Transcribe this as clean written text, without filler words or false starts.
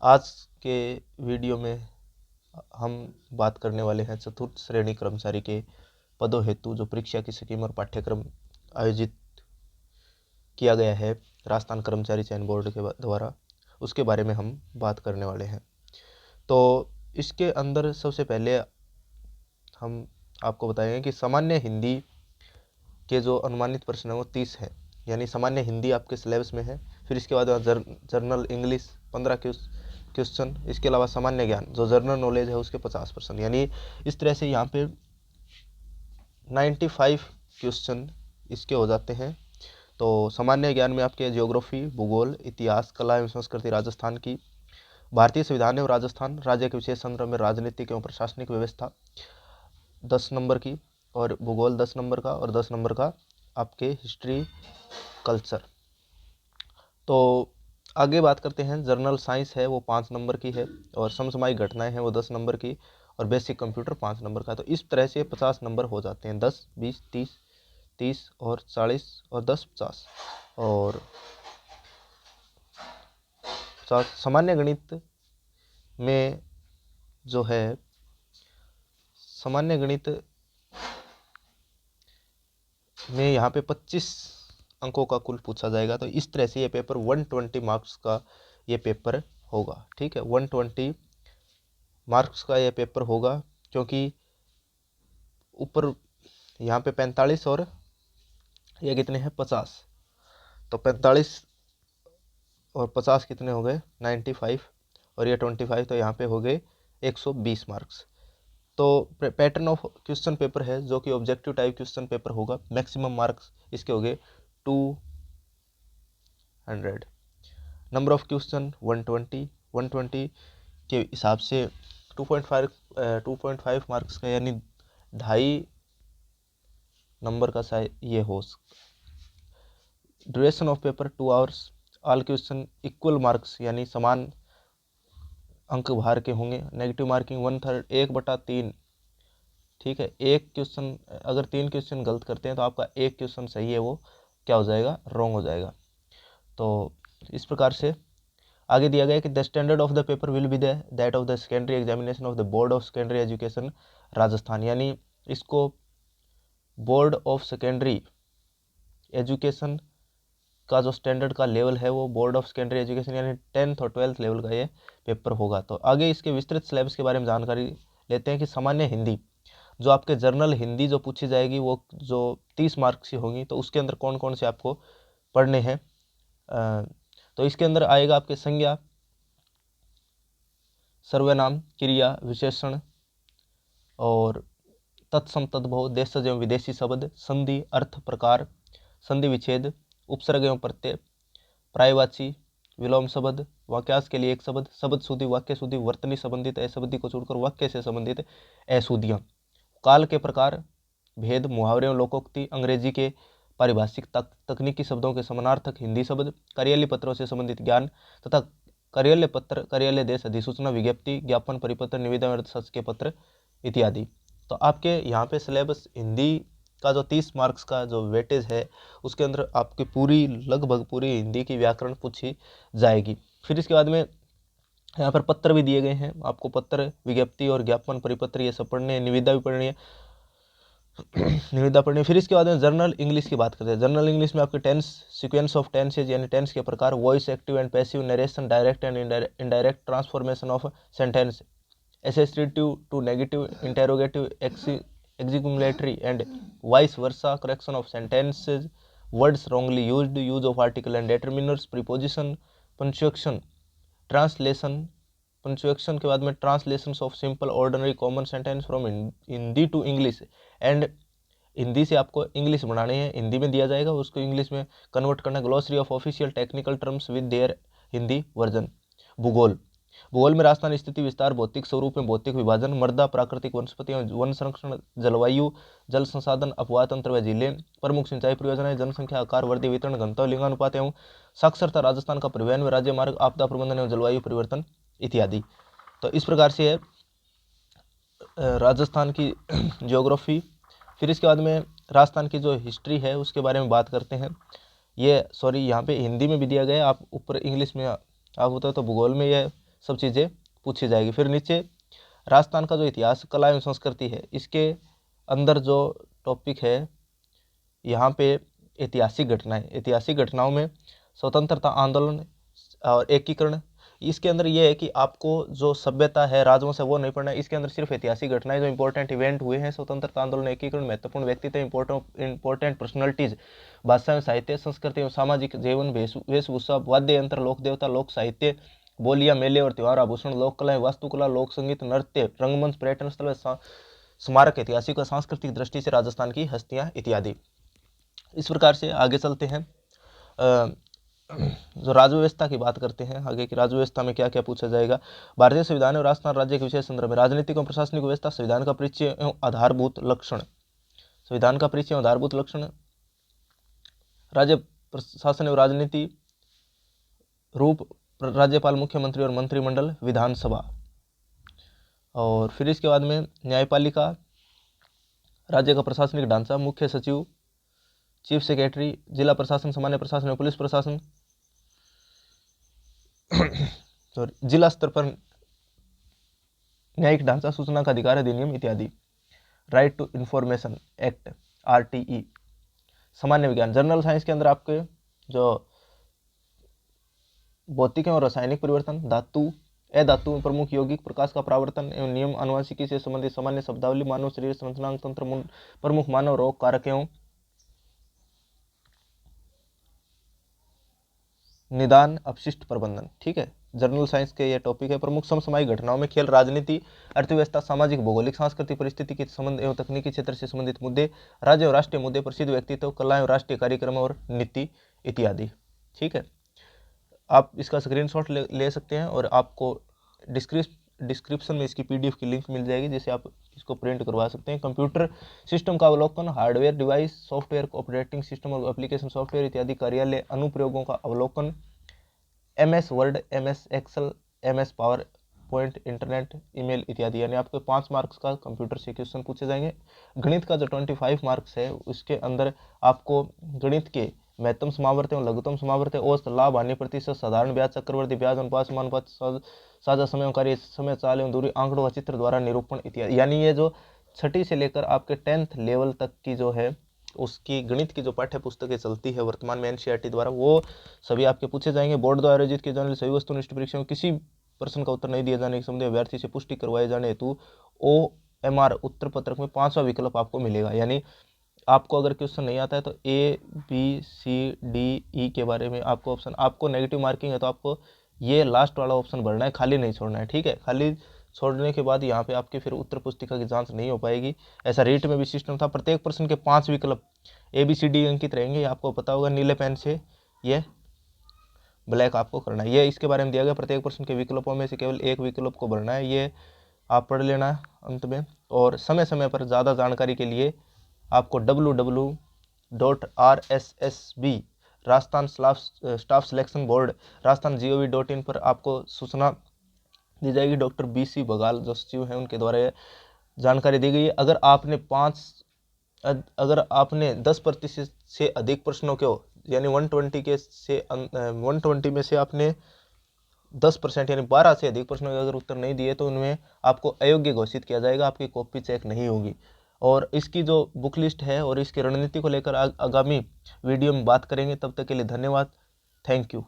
आज के वीडियो में हम बात करने वाले हैं चतुर्थ श्रेणी कर्मचारी के पदों हेतु जो परीक्षा की स्कीम और पाठ्यक्रम आयोजित किया गया है राजस्थान कर्मचारी चयन बोर्ड के द्वारा, उसके बारे में हम बात करने वाले हैं। तो इसके अंदर सबसे पहले हम आपको बताएंगे कि सामान्य हिंदी के जो अनुमानित प्रश्न है वो 30 है, यानी सामान्य हिंदी आपके सिलेबस में है। फिर इसके बाद जर्नल इंग्लिश 15 क्वेश्चन, इसके अलावा सामान्य ज्ञान जो जनरल नॉलेज है उसके 50%, यानी इस तरह से यहाँ पे 95 क्वेश्चन इसके हो जाते हैं। तो सामान्य ज्ञान में आपके ज्योग्राफी, भूगोल, इतिहास, कला एवं संस्कृति राजस्थान की, भारतीय संविधान एवं राजस्थान राज्य के विशेष संदर्भ में राजनीतिक एवं प्रशासनिक व्यवस्था 10 नंबर की, और भूगोल 10 नंबर का, और 10 नंबर का आपके हिस्ट्री कल्चर। तो आगे बात करते हैं, जर्नल साइंस है वो 5 नंबर की है, और समसामयिक घटनाएं हैं वो 10 नंबर की, और बेसिक कंप्यूटर 5 नंबर का। तो इस तरह से 50 नंबर हो जाते हैं, 10, 20, 30 और 40 और 10, 50 और 50। सामान्य गणित में जो है, सामान्य गणित में यहाँ पे 25 अंकों का कुल पूछा जाएगा। तो इस तरह से ये पेपर 120 मार्क्स का ये पेपर होगा। ठीक है, 120 मार्क्स का ये पेपर होगा, क्योंकि ऊपर यहाँ पे 45 और ये कितने हैं 50, तो 45 और 50 कितने हो गए 95, और ये 25, तो यहाँ पे हो गए 120 मार्क्स। तो पैटर्न ऑफ क्वेश्चन पेपर है जो कि ऑब्जेक्टिव टाइप क्वेश्चन पेपर होगा। मैक्सिमम मार्क्स इसके हो गए 200। नंबर ऑफ क्वेश्चन 120 के हिसाब से 2.5 मार्क्स का, यानी 2.5 नंबर का ये हो। Duration of paper 2 hours. All question equal marks, यानी समान अंक भार के होंगे। Negative marking 1/3, 1/3। ठीक है, एक क्वेश्चन अगर 3 क्वेश्चन गलत करते हैं तो आपका एक क्वेश्चन सही है वो क्या हो जाएगा, रॉन्ग हो जाएगा। तो इस प्रकार से आगे दिया गया कि the standard of the paper will be that of the secondary examination of the board of secondary education Rajasthan, यानी इसको बोर्ड ऑफ सेकेंडरी एजुकेशन का जो स्टैंडर्ड का लेवल है वो बोर्ड ऑफ सेकेंडरी एजुकेशन यानी 10th और 12th लेवल का ये पेपर होगा। तो आगे इसके विस्तृत सिलेबस के बारे में जानकारी लेते हैं कि सामान्य हिंदी जो आपके जर्नल हिंदी जो पूछी जाएगी वो जो 30 मार्क्स की होंगी, तो उसके अंदर कौन कौन से आपको पढ़ने हैं। तो इसके अंदर आएगा आपके संज्ञा, सर्वनाम, क्रिया, विशेषण और तत्सम तद्भव, देशज एवं विदेशी शब्द, संधि, अर्थ, प्रकार, संधि विच्छेद, उपसर्ग एवं प्रत्यय, पर्यायवाची, विलोम शब्द, वाक्यांश के लिए एक शब्द, शब्द शुद्धि, वाक्य शुद्धि, वर्तनी संबंधित अशुद्धि को छोड़कर वाक्य से संबंधित अशुद्धियां, काल के प्रकार, भेद, मुहावरे एवं लोकोक्ति, अंग्रेजी के पारिभाषिक तकनीकी शब्दों के समानार्थक हिंदी शब्द, कार्यालय पत्रों से संबंधित ज्ञान तथा कार्यालय पत्र, कार्यालय देश, अधिसूचना, विज्ञप्ति, ज्ञापन, परिपत्र, निवेदन, अर्थशास्त्र के पत्र इत्यादि। तो आपके यहाँ पे सिलेबस हिंदी का जो 30 मार्क्स का जो वेटेज है उसके अंदर आपकी पूरी लगभग पूरी हिंदी की व्याकरण पूछी जाएगी। फिर इसके बाद में यहाँ पर पत्र भी दिए गए हैं आपको, पत्र, विज्ञप्ति और ज्ञापन, परिपत्र ये सब पढ़ने हैं, निविदा भी पढ़नी है निविदा पढ़नी है। फिर इसके बाद में जर्नल इंग्लिश की बात करते हैं। जर्नल इंग्लिश में आपके टेंस, सीक्वेंस ऑफ टेंसेज यानी टेंस के प्रकार, voice, active and passive, narration, direct and indirect, transformation of sentence, assertive to negative, interrogative, exclamatory and vice versa, correction of sentences, words wrongly used, use of article and determiners, preposition, punctuation, translation, punctuation के बाद में translation of simple ordinary common sentence from Hindi to English and Hindi से आपको English बनाने हैं, हिंदी में दिया जाएगा उसको इंग्लिश में कन्वर्ट करना, glossary of official technical terms with their Hindi version. भूगोल, भूगोल में राजस्थान स्थिति विस्तार, भौतिक स्वरूप में भौतिक विभाजन, मृदा, प्राकृतिक वनस्पति वन संरक्षण, जलवायु, जल संसाधन, अपवाह तंत्र व झीलें, प्रमुख सिंचाई परियोजनाएं, जनसंख्या, आकार, वृद्धि, वितरण, घनत्व, लिंगानुपात एवं साक्षरता, राजस्थान का परिवहन व राज्य मार्ग, आपदा प्रबंधन एवं जलवायु परिवर्तन इत्यादि। तो इस प्रकार से है राजस्थान की ज्योग्राफी। फिर इसके बाद में राजस्थान की जो हिस्ट्री है उसके बारे में बात करते हैं। ये यहाँ पे हिंदी में भी दिया गया है, आप ऊपर इंग्लिश में आप होता है तो भूगोल में ये सब चीज़ें पूछी जाएगी। फिर नीचे राजस्थान का जो इतिहास, कला एवं संस्कृति है, इसके अंदर जो टॉपिक है यहाँ पे ऐतिहासिक घटनाएं, ऐतिहासिक घटनाओं में स्वतंत्रता आंदोलन और एकीकरण। इसके अंदर ये है कि आपको जो सभ्यता है, राजवंश है, वो नहीं पढ़ना है। इसके अंदर सिर्फ ऐतिहासिक घटनाएं, जो इंपॉर्टेंट इवेंट हुए हैं, स्वतंत्रता आंदोलन, एकीकरण, महत्वपूर्ण व्यक्तित्व, इंपॉर्टेंट पर्सनैलिटीज, भाषा एवं साहित्य, संस्कृति एवं सामाजिक जीवन, वेशभूषा, वाद्य यंत्र, लोक देवता, लोक साहित्य, बोलियां, मेले और त्योहार, आभूषण, लोक कलाएं, वास्तुकला, लोक संगीत, नृत्य, रंगमंच, पर्यटन स्थल, स्मारक, ऐतिहासिक और सांस्कृतिक दृष्टि से राजस्थान की हस्तियां इत्यादि। इस प्रकार से आगे चलते हैं। जो राज्य व्यवस्था की बात करते हैं, आगे की राज्य व्यवस्था में क्या क्या पूछा जाएगा। भारतीय संविधान और राजस्थान राज्य के विशेष संदर्भ में राजनीतिक और प्रशासनिक व्यवस्था, संविधान का परिचय एवं आधारभूत लक्षण, संविधान का परिचय एवं आधारभूत लक्षण, राज्य प्रशासन एवं राजनीति, रूप, राज्यपाल, मुख्यमंत्री और मंत्रिमंडल, विधानसभा। और फिर इसके बाद में न्यायपालिका, राज्य का प्रशासनिक ढांचा, मुख्य सचिव, चीफ सेक्रेटरी, जिला प्रशासन, सामान्य प्रशासन और पुलिस प्रशासन, जिला स्तर पर न्यायिक ढांचा, सूचना का अधिकार अधिनियम इत्यादि। Right to information act, RTE। सामान्य विज्ञान, जनरल साइंस के अंदर आपके जो भौतिक और रासायनिक परिवर्तन, धातु, अधातु, प्रमुख यौगिक, प्रकाश का परावर्तन एवं नियम, आनुवंशिकी से संबंधित सामान्य शब्दावली, मानव शरीर संरचना तंत्र, प्रमुख मानव रोग कारक एवं निदान, अपशिष्ट प्रबंधन। ठीक है, जनरल साइंस के ये टॉपिक है। प्रमुख समसामयिक घटनाओं में खेल, राजनीति, अर्थव्यवस्था, सामाजिक, भौगोलिक, सांस्कृतिक परिस्थिति के संबंध एवं तकनीकी क्षेत्र से संबंधित मुद्दे, राज्य और राष्ट्रीय मुद्दे, प्रसिद्ध व्यक्तित्व, कला एवं राष्ट्रीय कार्यक्रम और नीति इत्यादि। ठीक है, आप इसका स्क्रीनशॉट ले सकते हैं और आपको डिस्क्रिप्शन में इसकी PDF की लिंक मिल जाएगी, जिसे आप इसको प्रिंट करवा सकते हैं। कंप्यूटर सिस्टम का अवलोकन, hardware device, software, operating system और एप्लीकेशन सॉफ्टवेयर इत्यादि कार्यालय अनुप्रयोगों का अवलोकन, MS word, MS Excel, MS PowerPoint, internet, email इत्यादि। यानी आपके 5 मार्क्स का कंप्यूटर से क्वेश्चन पूछे जाएंगे। गणित का जो 25 मार्क्स है, उसके अंदर आपको गणित के महत्तम समावर्त, लघुत्तम समावर्त, औसत, लाभ, हानि प्रतिशत, साधारण ब्याज, चक्रवर्ती ब्याज, अनुपात, समानुपात, साझा समय, कार्य समय, चाल एवं दूरी, आंकड़ों व चित्र द्वारा निरूपण इत्यादि। यानी ये जो 6ठी से लेकर आपके 10th लेवल तक की जो है, उसकी गणित की जो पाठ्य पुस्तकें चलती है वर्तमान में NCERT द्वारा, वो सभी आपके पूछे जाएंगे। बोर्ड द्वारा आयोजित किए जाने वाले सभी वस्तुनिष्ठ परीक्षाओं में किसी प्रश्न का उत्तर नहीं दिया जाने के संबंध में अभ्यर्थी से पुष्टि करवाए जाने हेतु OMR उत्तर पत्रक में 5वां विकल्प आपको मिलेगा। यानी आपको अगर क्वेश्चन नहीं आता है तो A, B, C, D, E के बारे में आपको ऑप्शन, आपको नेगेटिव मार्किंग है तो आपको ये लास्ट वाला ऑप्शन भरना है, खाली नहीं छोड़ना है। ठीक है, खाली छोड़ने के बाद यहाँ पे आपकी फिर उत्तर पुस्तिका की जांच नहीं हो पाएगी। ऐसा रीट में भी सिस्टम था, प्रत्येक प्रश्न के 5 विकल्प ABCD अंकित रहेंगे। आपको पता होगा, नीले पेन से ये ब्लैक आपको करना है। ये इसके बारे में दिया गया, प्रत्येक प्रश्न के विकल्पों में से केवल एक विकल्प को भरना है। ये आप पढ़ लेना अंत में। और समय समय पर ज़्यादा जानकारी के लिए आपको www.RSSB Rajasthan staff selection board Rajasthan gov.in पर आपको सूचना दी जाएगी। डॉक्टर BC बघाल जो सचिव हैं, उनके द्वारा जानकारी दी गई है। अगर आपने 10% से अधिक प्रश्नों को, यानी 120 में से आपने 10% यानी 12 से अधिक प्रश्नों के अगर उत्तर नहीं दिए तो उनमें आपको अयोग्य घोषित किया जाएगा, आपकी कॉपी चेक नहीं होगी। और इसकी जो बुक लिस्ट है और इसकी रणनीति को लेकर आगामी वीडियो में बात करेंगे। तब तक के लिए धन्यवाद, थैंक यू।